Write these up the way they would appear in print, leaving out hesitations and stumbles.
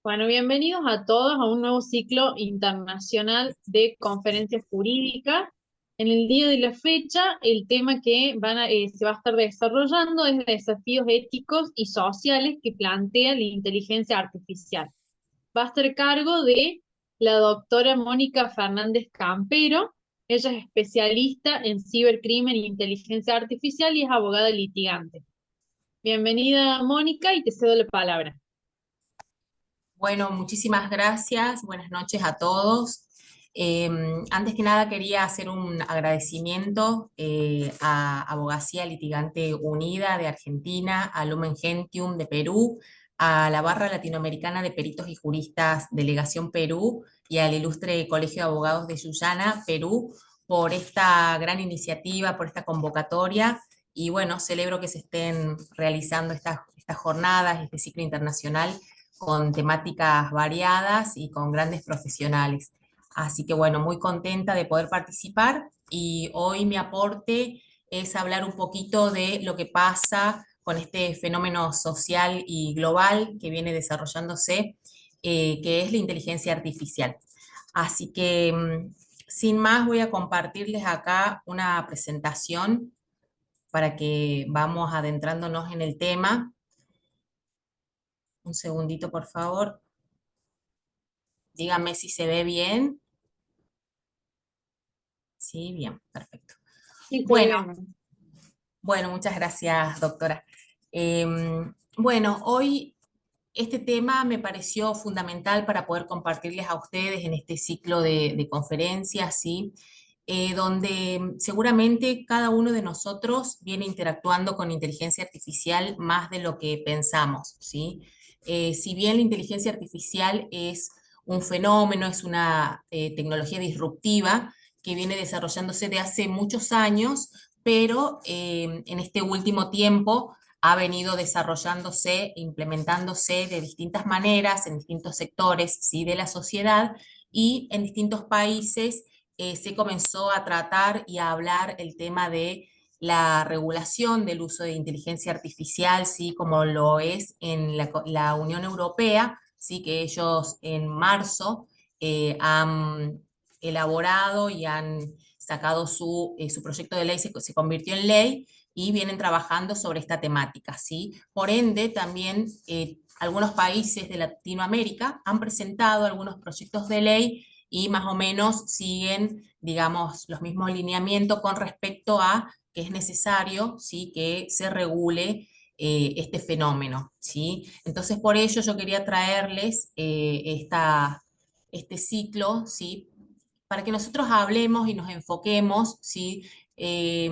Bueno, bienvenidos a todos a un nuevo ciclo internacional de conferencias jurídicas. En el día de la fecha, el tema que se va a estar desarrollando es desafíos éticos y sociales que plantea la inteligencia artificial. Va a estar a cargo de la doctora Mónica Fernández Campero. Ella es especialista en cibercrimen e inteligencia artificial y es abogada litigante. Bienvenida, Mónica, y te cedo la palabra. Bueno, muchísimas gracias. Buenas noches a todos. Eh, Antes que nada quería hacer un agradecimiento a Abogacía Litigante Unida de Argentina, a Lumen Gentium de Perú, a la Barra Latinoamericana de Peritos y Juristas Delegación Perú y al Ilustre Colegio de Abogados de Sullana, Perú, por esta gran iniciativa, por esta convocatoria. Y bueno, celebro que se estén realizando estas jornadas, este ciclo internacional con temáticas variadas y con grandes profesionales. Así que bueno, muy contenta de poder participar y hoy mi aporte es hablar un poquito de lo que pasa con este fenómeno social y global que viene desarrollándose, que es la inteligencia artificial. Así que sin más voy a compartirles acá una presentación para que vamos adentrándonos en el tema. Un segundito, por favor. Dígame si se ve bien. Sí, bien, perfecto. Sí, se ve Bueno, bien. bueno, muchas gracias, doctora. Bueno, hoy este tema me pareció fundamental para poder compartirles a ustedes en este ciclo de conferencias, ¿sí? Donde seguramente cada uno de nosotros viene interactuando con inteligencia artificial más de lo que pensamos, ¿sí? Si bien la inteligencia artificial es un fenómeno, es una tecnología disruptiva que viene desarrollándose de hace muchos años, pero en este último tiempo ha venido desarrollándose, implementándose de distintas maneras en distintos sectores, ¿sí?, de la sociedad, y en distintos países se comenzó a tratar y a hablar el tema de la regulación del uso de inteligencia artificial, ¿sí?, como lo es en la Unión Europea, ¿sí?, que ellos en marzo han elaborado y han sacado su proyecto de ley, se convirtió en ley, y vienen trabajando sobre esta temática, ¿sí? Por ende, también algunos países de Latinoamérica han presentado algunos proyectos de ley y más o menos siguen, digamos, los mismos lineamientos con respecto a que es necesario, ¿sí?, que se regule este fenómeno, ¿sí? Entonces, por ello yo quería traerles este ciclo, ¿sí?, para que nosotros hablemos y nos enfoquemos, ¿sí?, eh,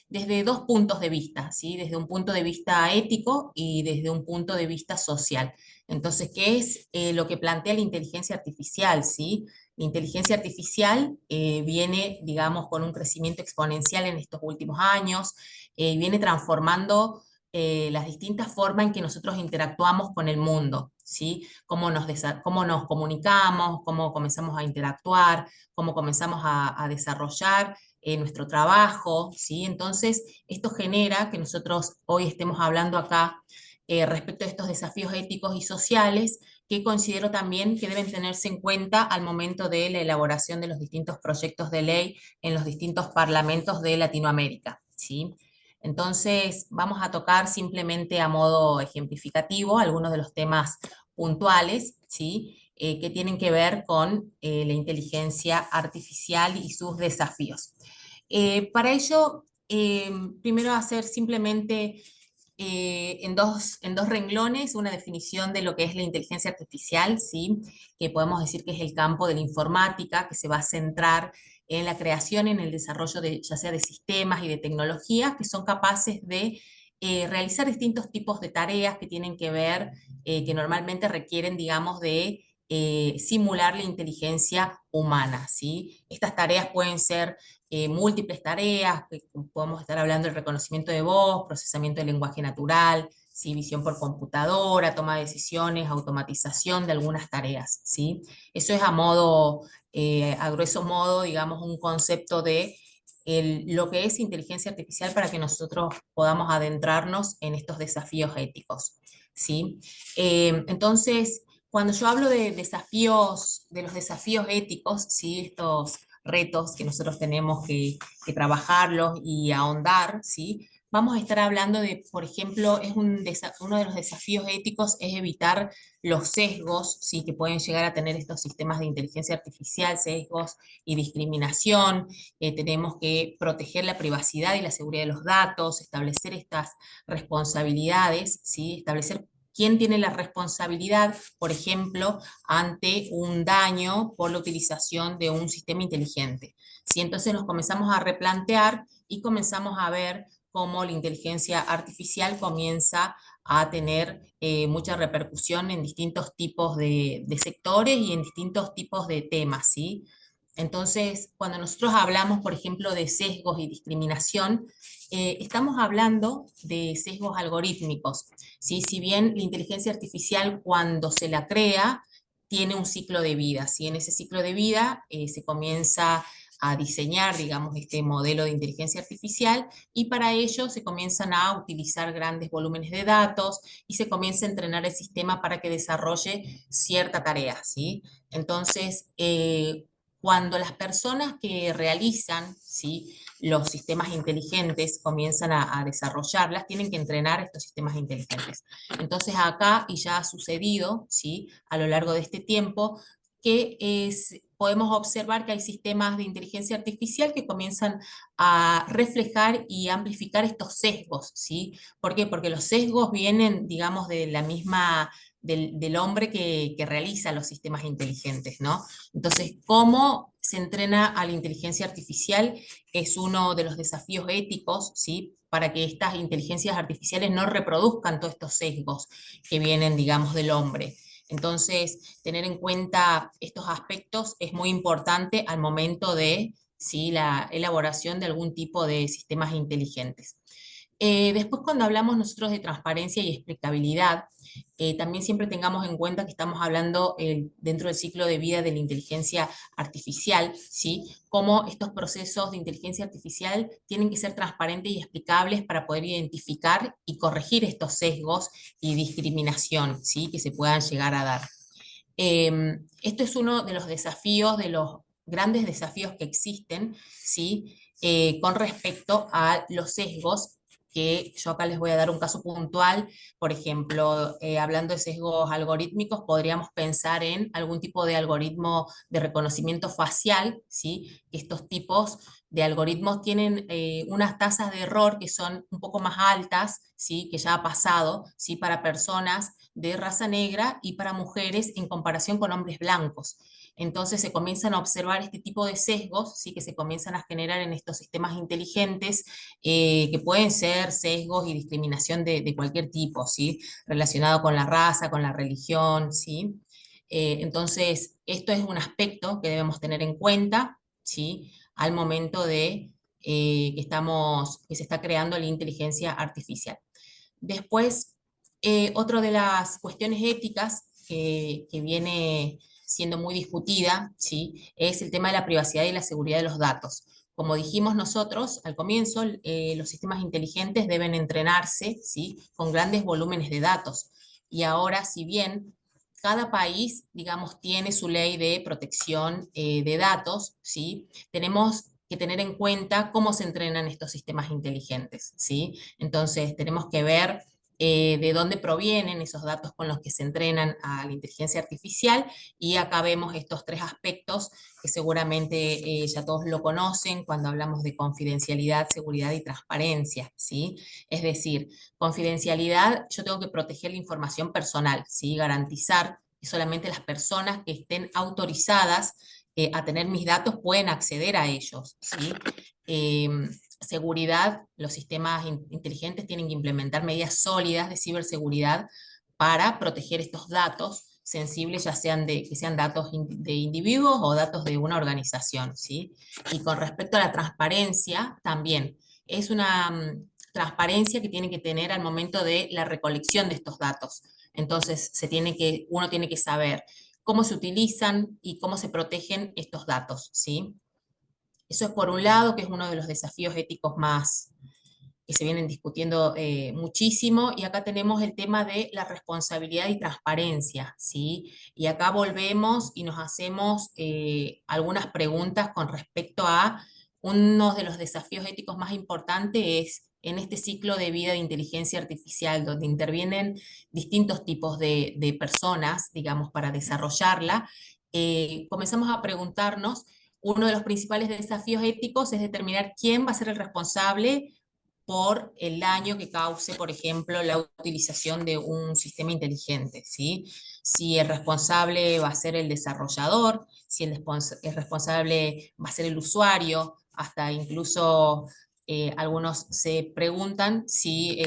desde dos puntos de vista, ¿sí?, desde un punto de vista ético y desde un punto de vista social. Entonces, ¿qué es lo que plantea la inteligencia artificial? ¿Sí? La inteligencia artificial viene, digamos, con un crecimiento exponencial en estos últimos años, viene transformando las distintas formas en que nosotros interactuamos con el mundo, ¿sí? Cómo nos comunicamos, cómo comenzamos a interactuar, cómo comenzamos a desarrollar nuestro trabajo, ¿sí? Entonces, esto genera que nosotros hoy estemos hablando acá respecto a estos desafíos éticos y sociales que considero también que deben tenerse en cuenta al momento de la elaboración de los distintos proyectos de ley en los distintos parlamentos de Latinoamérica, ¿sí? Entonces, vamos a tocar simplemente a modo ejemplificativo algunos de los temas puntuales, ¿sí?, que tienen que ver con la inteligencia artificial y sus desafíos. Para ello, primero hacer simplemente en dos renglones una definición de lo que es la inteligencia artificial, ¿sí?, que podemos decir que es el campo de la informática, que se va a centrar en la creación y en el desarrollo de, ya sea de sistemas y de tecnologías que son capaces de realizar distintos tipos de tareas que tienen que ver, que normalmente requieren, digamos, de simular la inteligencia humana, ¿sí? Estas tareas pueden ser múltiples tareas, que podemos estar hablando del reconocimiento de voz, procesamiento de lenguaje natural, ¿sí?, visión por computadora, toma de decisiones, automatización de algunas tareas, ¿sí? Eso es a grueso modo, digamos, un concepto de lo que es inteligencia artificial para que nosotros podamos adentrarnos en estos desafíos éticos, ¿sí? Entonces, Cuando yo hablo de desafíos, de los desafíos éticos, ¿sí? Estos retos que nosotros tenemos que trabajarlos y ahondar, ¿sí? Vamos a estar hablando de, por ejemplo, uno de los desafíos éticos es evitar los sesgos, ¿sí? Que pueden llegar a tener estos sistemas de inteligencia artificial, sesgos y discriminación. Tenemos que proteger la privacidad y la seguridad de los datos, establecer estas responsabilidades, ¿sí? Establecer quién tiene la responsabilidad, por ejemplo, ante un daño por la utilización de un sistema inteligente. Si entonces nos comenzamos a replantear y comenzamos a ver cómo la inteligencia artificial comienza a tener mucha repercusión en distintos tipos de sectores y en distintos tipos de temas, ¿sí? Entonces, cuando nosotros hablamos, por ejemplo, de sesgos y discriminación, estamos hablando de sesgos algorítmicos, ¿sí? Si bien la inteligencia artificial cuando se la crea tiene un ciclo de vida, ¿sí? En ese ciclo de vida se comienza a diseñar, digamos, este modelo de inteligencia artificial y para ello se comienzan a utilizar grandes volúmenes de datos y se comienza a entrenar el sistema para que desarrolle cierta tarea, ¿sí? Entonces, cuando las personas que realizan, ¿sí? Los sistemas inteligentes comienzan a desarrollarlas, tienen que entrenar estos sistemas inteligentes. Entonces acá, y ya ha sucedido, ¿sí? A lo largo de este tiempo, que podemos observar que hay sistemas de inteligencia artificial que comienzan a reflejar y amplificar estos sesgos, ¿sí? ¿Por qué? Porque los sesgos vienen, digamos, de la misma, del hombre que realiza los sistemas inteligentes, ¿no? Entonces, ¿cómo se entrena a la inteligencia artificial? Es uno de los desafíos éticos, ¿sí? Para que estas inteligencias artificiales no reproduzcan todos estos sesgos que vienen, digamos, del hombre. Entonces, tener en cuenta estos aspectos es muy importante al momento de, ¿sí? La elaboración de algún tipo de sistemas inteligentes. Después, cuando hablamos nosotros de transparencia y explicabilidad, también siempre tengamos en cuenta que estamos hablando dentro del ciclo de vida de la inteligencia artificial, ¿sí? Cómo estos procesos de inteligencia artificial tienen que ser transparentes y explicables para poder identificar y corregir estos sesgos y discriminación, ¿sí? Que se puedan llegar a dar. Esto es uno de los desafíos, de los grandes desafíos que existen, ¿sí? Con respecto a los sesgos, que yo acá les voy a dar un caso puntual. Por ejemplo, hablando de sesgos algorítmicos, podríamos pensar en algún tipo de algoritmo de reconocimiento facial, ¿sí? Estos tipos de algoritmos tienen unas tasas de error que son un poco más altas, ¿sí? Que ya ha pasado, ¿sí? Para personas de raza negra y para mujeres en comparación con hombres blancos. Entonces se comienzan a observar este tipo de sesgos, ¿sí? Que se comienzan a generar en estos sistemas inteligentes, que pueden ser sesgos y discriminación de cualquier tipo, ¿sí? Relacionado con la raza, con la religión, ¿sí? Entonces, esto es un aspecto que debemos tener en cuenta, ¿sí? Al momento de que se está creando la inteligencia artificial. Después, otra de las cuestiones éticas que viene siendo muy discutida, ¿sí? Es el tema de la privacidad y la seguridad de los datos. Como dijimos nosotros al comienzo, los sistemas inteligentes deben entrenarse, ¿sí? Con grandes volúmenes de datos. Y ahora, si bien cada país, digamos, tiene su ley de protección de datos, ¿sí? Tenemos que tener en cuenta cómo se entrenan estos sistemas inteligentes, ¿sí? Entonces, tenemos que ver de dónde provienen esos datos con los que se entrenan a la inteligencia artificial, y acá vemos estos tres aspectos que seguramente ya todos lo conocen cuando hablamos de confidencialidad, seguridad y transparencia, ¿sí? Es decir, confidencialidad, yo tengo que proteger la información personal, ¿sí? Garantizar que solamente las personas que estén autorizadas a tener mis datos pueden acceder a ellos, ¿sí? Seguridad, los sistemas inteligentes tienen que implementar medidas sólidas de ciberseguridad para proteger estos datos sensibles, ya sean que sean datos de individuos o datos de una organización, ¿sí? Y con respecto a la transparencia, también es una transparencia que tiene que tener al momento de la recolección de estos datos. Entonces, uno tiene que saber cómo se utilizan y cómo se protegen estos datos, ¿sí? Eso es por un lado, que es uno de los desafíos éticos más que se vienen discutiendo muchísimo, y acá tenemos el tema de la responsabilidad y transparencia, ¿sí? Y acá volvemos y nos hacemos algunas preguntas con respecto a uno de los desafíos éticos más importantes es en este ciclo de vida de inteligencia artificial, donde intervienen distintos tipos de personas, digamos, para desarrollarla, comenzamos a preguntarnos, uno de los principales desafíos éticos es determinar quién va a ser el responsable por el daño que cause, por ejemplo, la utilización de un sistema inteligente, ¿sí? Si el responsable va a ser el desarrollador, si el responsable va a ser el usuario, hasta incluso algunos se preguntan si,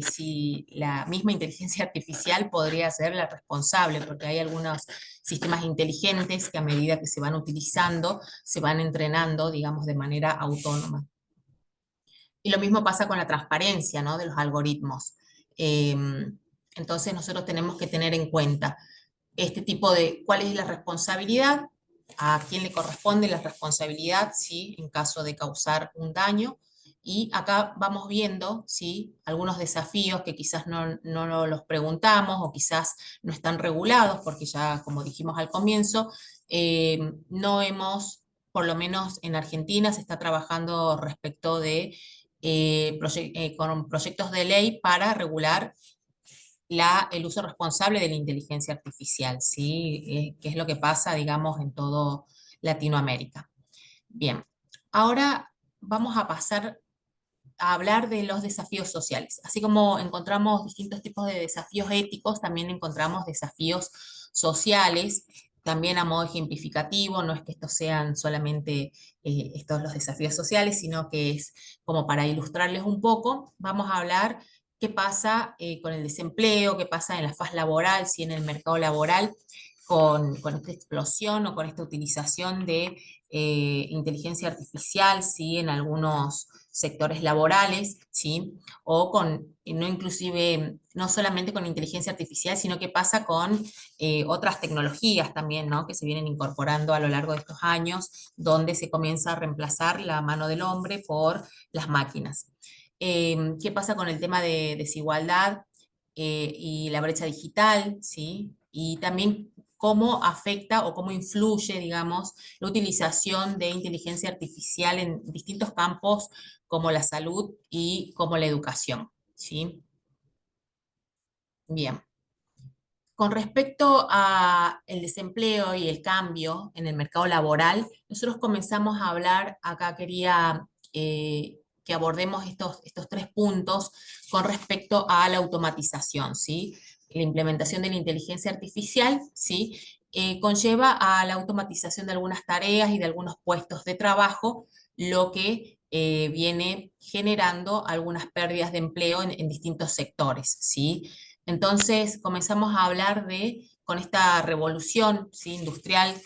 si la misma inteligencia artificial podría ser la responsable, porque hay algunos sistemas inteligentes que a medida que se van utilizando, se van entrenando, digamos, de manera autónoma. Y lo mismo pasa con la transparencia, ¿no?, de los algoritmos. Eh, entonces nosotros tenemos que tener en cuenta este tipo de cuál es la responsabilidad, a quién le corresponde la responsabilidad, ¿sí?, en caso de causar un daño. Y acá vamos viendo, ¿sí?, algunos desafíos que quizás no los preguntamos o quizás no están regulados, porque ya, como dijimos al comienzo, no hemos, por lo menos en Argentina, se está trabajando respecto de con proyectos de ley para regular el uso responsable de la inteligencia artificial, ¿sí? Que es lo que pasa, digamos, en todo Latinoamérica. Bien, ahora vamos a pasar a hablar de los desafíos sociales. Así como encontramos distintos tipos de desafíos éticos, también encontramos desafíos sociales, también a modo ejemplificativo. No es que estos sean solamente estos los desafíos sociales, sino que es como para ilustrarles un poco. Vamos a hablar qué pasa con el desempleo, qué pasa en la faz laboral, si en el mercado laboral, con esta explosión o con esta utilización de inteligencia artificial, ¿sí?, en algunos sectores laborales, ¿sí?, o con, no inclusive, no solamente con inteligencia artificial, sino que pasa con otras tecnologías también, ¿no?, que se vienen incorporando a lo largo de estos años, donde se comienza a reemplazar la mano del hombre por las máquinas. ¿Qué pasa con el tema de desigualdad y la brecha digital, ¿sí? Y también cómo afecta o cómo influye, digamos, la utilización de inteligencia artificial en distintos campos como la salud y como la educación, ¿sí? Bien. Con respecto al desempleo y el cambio en el mercado laboral, nosotros comenzamos a hablar, acá quería que abordemos estos tres puntos con respecto a la automatización, ¿sí? La implementación de la inteligencia artificial, ¿sí?, conlleva a la automatización de algunas tareas y de algunos puestos de trabajo, lo que viene generando algunas pérdidas de empleo en distintos sectores, ¿sí? Entonces comenzamos a hablar con esta revolución, ¿sí?, industrial,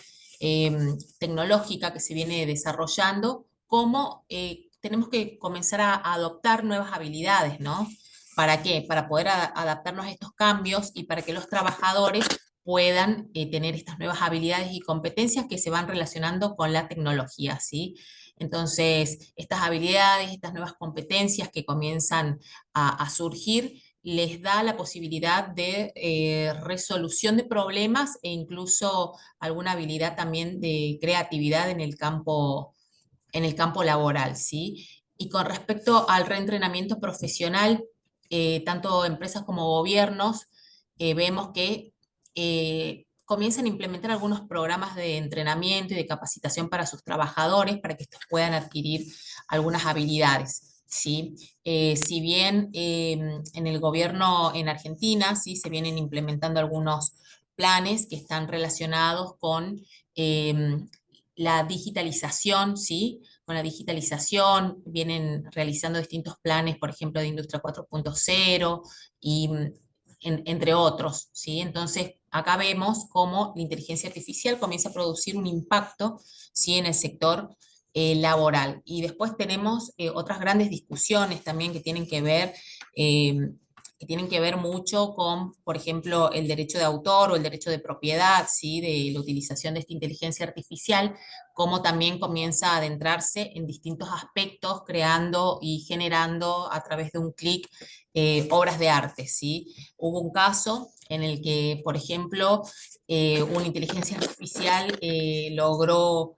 tecnológica que se viene desarrollando, cómo tenemos que comenzar a adoptar nuevas habilidades, ¿no? ¿Para qué? Para poder adaptarnos a estos cambios y para que los trabajadores puedan tener estas nuevas habilidades y competencias que se van relacionando con la tecnología, ¿sí? Entonces, estas habilidades, estas nuevas competencias que comienzan a surgir, les da la posibilidad de resolución de problemas e incluso alguna habilidad también de creatividad en el campo laboral, ¿sí? Y con respecto al reentrenamiento profesional, tanto empresas como gobiernos, vemos que comienzan a implementar algunos programas de entrenamiento y de capacitación para sus trabajadores, para que estos puedan adquirir algunas habilidades, ¿sí? Si bien en el gobierno en Argentina, ¿sí?, se vienen implementando algunos planes que están relacionados con la digitalización, ¿sí? Con la digitalización vienen realizando distintos planes, por ejemplo, de Industria 4.0 y entre otros, ¿sí? Entonces, acá vemos cómo la inteligencia artificial comienza a producir un impacto, ¿sí?, en el sector laboral. Y después tenemos otras grandes discusiones también que tienen que ver que tienen que ver mucho con, por ejemplo, el derecho de autor o el derecho de propiedad, ¿sí? De la utilización de esta inteligencia artificial, cómo también comienza a adentrarse en distintos aspectos, creando y generando a través de un clic obras de arte, ¿sí? Hubo un caso en el que, por ejemplo, una inteligencia artificial logró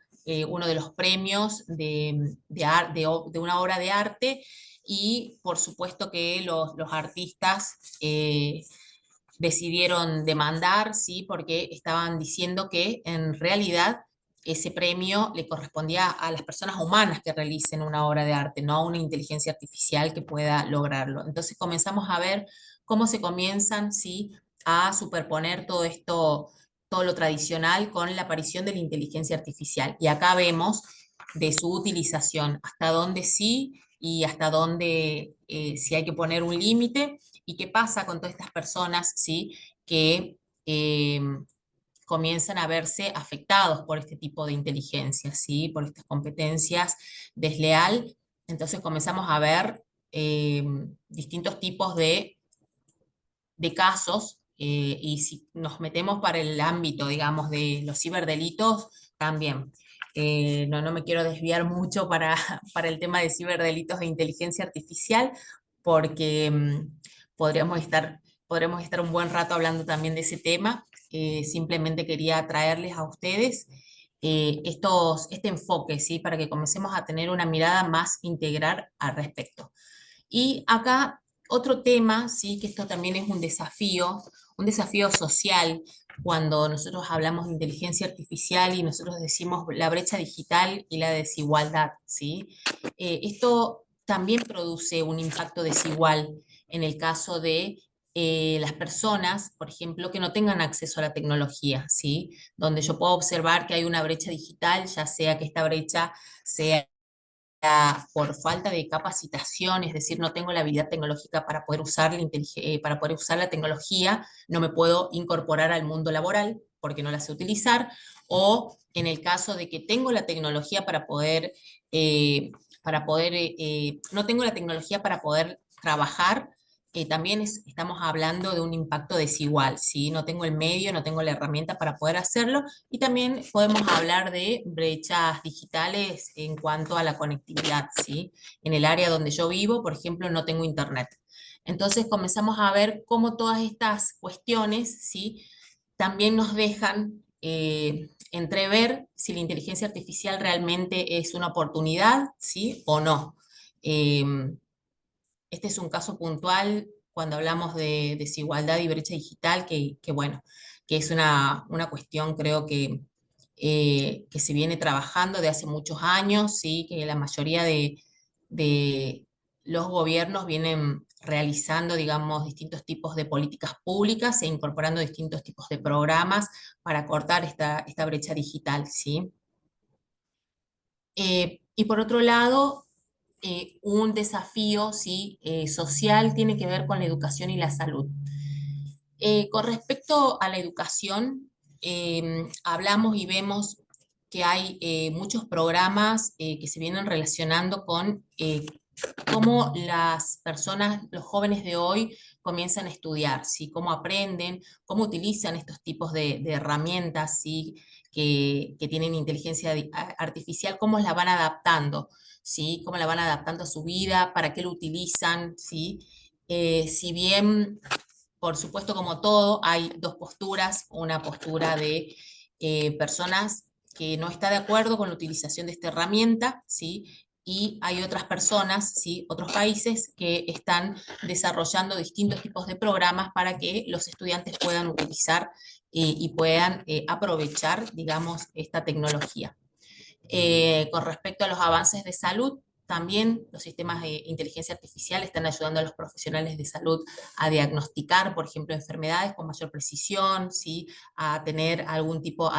uno de los premios de una obra de arte y por supuesto que los artistas decidieron demandar, ¿sí? Porque estaban diciendo que en realidad ese premio le correspondía a las personas humanas que realicen una obra de arte, no a una inteligencia artificial que pueda lograrlo. Entonces comenzamos a ver cómo se comienzan, ¿sí? A superponer todo esto, todo lo tradicional con la aparición de la inteligencia artificial. Y acá vemos de su utilización, hasta dónde sí y hasta dónde si hay que poner un límite y qué pasa con todas estas personas, ¿sí? Que eh, comienzan a verse afectados por este tipo de inteligencia, ¿sí? Por estas competencias desleal. Entonces comenzamos a ver distintos tipos de casos y si nos metemos para el ámbito, digamos, de los ciberdelitos, también. No me quiero desviar mucho para el tema de ciberdelitos e inteligencia artificial, porque podremos estar un buen rato hablando también de ese tema. Simplemente quería traerles a ustedes este enfoque, ¿sí? Para que comencemos a tener una mirada más integral al respecto. Y acá otro tema, sí, que esto también es un desafío social, cuando nosotros hablamos de inteligencia artificial y nosotros decimos la brecha digital y la desigualdad, ¿sí? Esto también produce un impacto desigual en el caso de las personas, por ejemplo, que no tengan acceso a la tecnología, ¿sí? Donde yo puedo observar que hay una brecha digital, ya sea que esta brecha sea por falta de capacitación, es decir, no tengo la habilidad tecnológica para poder usar la tecnología, no me puedo incorporar al mundo laboral porque no la sé utilizar, o en el caso de que tengo la tecnología no tengo la tecnología para poder trabajar, también estamos hablando de un impacto desigual, ¿sí? No tengo el medio, no tengo la herramienta para poder hacerlo, y también podemos hablar de brechas digitales en cuanto a la conectividad, ¿sí? En el área donde yo vivo, por ejemplo, no tengo internet. Entonces comenzamos a ver cómo todas estas cuestiones, ¿sí? También nos dejan entrever si la inteligencia artificial realmente es una oportunidad, ¿sí? O no. Este es un caso puntual cuando hablamos de desigualdad y brecha digital, bueno, que es una cuestión creo que se viene trabajando de hace muchos años, ¿sí? Que la mayoría de los gobiernos vienen realizando, digamos, distintos tipos de políticas públicas e incorporando distintos tipos de programas para cortar esta brecha digital, ¿sí? Y por otro lado, un desafío, ¿sí? Social tiene que ver con la educación y la salud. Con respecto a la educación, hablamos y vemos que hay muchos programas que se vienen relacionando con cómo las personas, los jóvenes de hoy comienzan a estudiar, ¿sí? Cómo aprenden, cómo utilizan estos tipos de herramientas, ¿sí? Que tienen inteligencia artificial, cómo la van adaptando, ¿sí? Cómo la van adaptando a su vida, para qué lo utilizan, ¿sí? Si bien por supuesto, como todo, hay dos posturas, una postura de personas que no está de acuerdo con la utilización de esta herramienta, ¿sí? Y hay otras personas, ¿sí? Otros países que están desarrollando distintos tipos de programas para que los estudiantes puedan utilizar y puedan aprovechar, digamos, esta tecnología. Con respecto a los avances de salud, también los sistemas de inteligencia artificial están ayudando a los profesionales de salud a diagnosticar, por ejemplo, enfermedades con mayor precisión, ¿sí? A tener a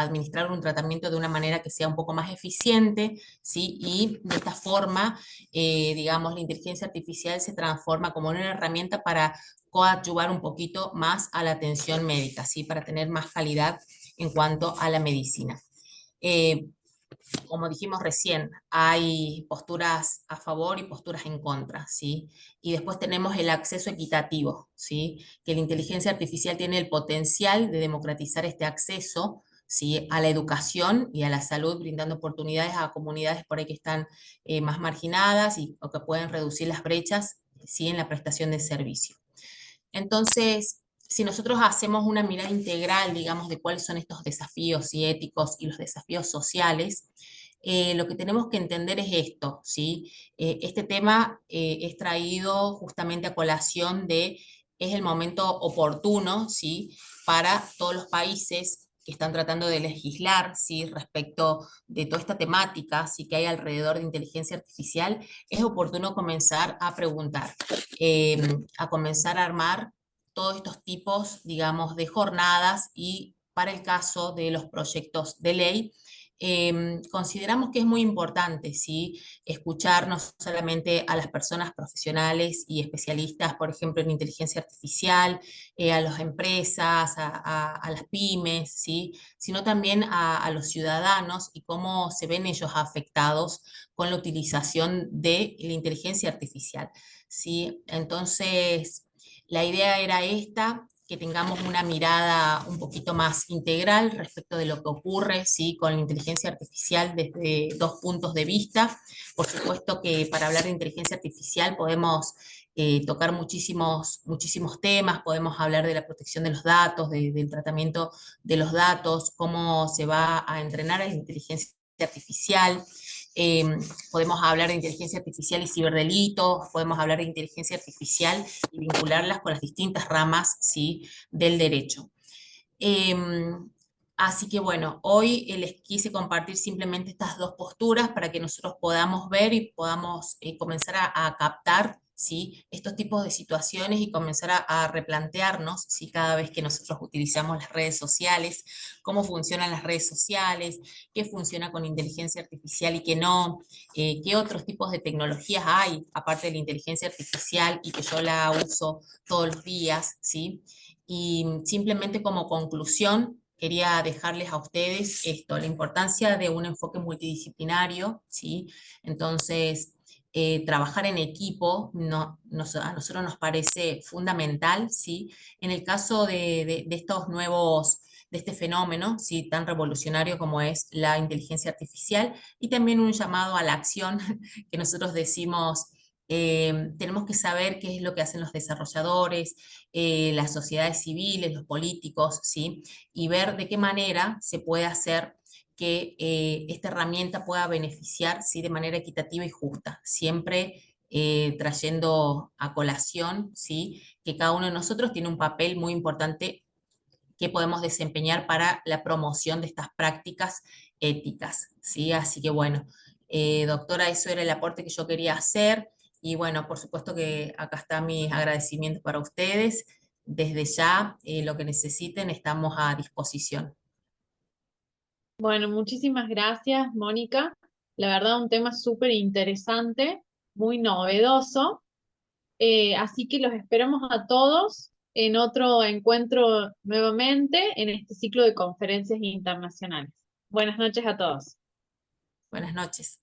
administrar un tratamiento de una manera que sea un poco más eficiente, ¿sí? Y de esta forma, digamos, la inteligencia artificial se transforma como una herramienta para coadyuvar un poquito más a la atención médica, ¿sí? Para tener más calidad en cuanto a la medicina. Eh, como dijimos recién, hay posturas a favor y posturas en contra, ¿sí? Y después tenemos el acceso equitativo, ¿sí? Que la inteligencia artificial tiene el potencial de democratizar este acceso, ¿sí? A la educación y a la salud, brindando oportunidades a comunidades por ahí que están más marginadas y o que pueden reducir las brechas, ¿sí? En la prestación de servicio. Entonces, si nosotros hacemos una mirada integral, digamos, de cuáles son estos desafíos y éticos y los desafíos sociales, lo que tenemos que entender es esto, ¿sí? Este tema es traído justamente a colación de, es el momento oportuno, ¿sí? Para todos los países que están tratando de legislar, ¿sí? Respecto de toda esta temática, ¿sí? Que hay alrededor de inteligencia artificial, es oportuno comenzar a preguntar, eh, a comenzar a armar todos estos tipos, digamos, de jornadas y para el caso de los proyectos de ley, consideramos que es muy importante, ¿sí? Escuchar no solamente a las personas profesionales y especialistas, por ejemplo, en inteligencia artificial, a las empresas, a las pymes, ¿sí? Sino también a los ciudadanos y cómo se ven ellos afectados con la utilización de la inteligencia artificial, ¿sí? Entonces, la idea era esta, que tengamos una mirada un poquito más integral respecto de lo que ocurre, ¿sí? Con la inteligencia artificial desde dos puntos de vista. Por supuesto que para hablar de inteligencia artificial podemos tocar muchísimos temas, podemos hablar de la protección de los datos, del tratamiento de los datos, cómo se va a entrenar a la inteligencia artificial. Eh, Podemos hablar de inteligencia artificial y ciberdelitos, podemos hablar de inteligencia artificial y vincularlas con las distintas ramas, ¿sí? Del derecho. Eh, Así que bueno, hoy les quise compartir simplemente estas dos posturas para que nosotros podamos ver y podamos comenzar a captar, ¿sí? Estos tipos de situaciones y comenzar a replantearnos, ¿sí? Cada vez que nosotros utilizamos las redes sociales, cómo funcionan las redes sociales, qué funciona con inteligencia artificial y qué no, qué otros tipos de tecnologías hay aparte de la inteligencia artificial y que yo la uso todos los días, ¿sí? Y simplemente como conclusión, quería dejarles a ustedes esto, la importancia de un enfoque multidisciplinario, ¿sí? Entonces, trabajar en equipo a nosotros nos parece fundamental, ¿sí? En el caso de estos nuevos, de este fenómeno, ¿sí? Tan revolucionario como es la inteligencia artificial, y también un llamado a la acción que nosotros decimos, tenemos que saber qué es lo que hacen los desarrolladores, las sociedades civiles, los políticos, ¿sí? Y ver de qué manera se puede hacer que esta herramienta pueda beneficiar, ¿sí? De manera equitativa y justa, siempre trayendo a colación, ¿sí? Que cada uno de nosotros tiene un papel muy importante que podemos desempeñar para la promoción de estas prácticas éticas, ¿sí? Así que bueno, doctora, eso era el aporte que yo quería hacer y bueno, por supuesto que acá están mis agradecimientos para ustedes. Desde ya, lo que necesiten, estamos a disposición. Bueno, muchísimas gracias, Mónica. La verdad, un tema súper interesante, muy novedoso. Así que los esperamos a todos en otro encuentro nuevamente en este ciclo de conferencias internacionales. Buenas noches a todos. Buenas noches.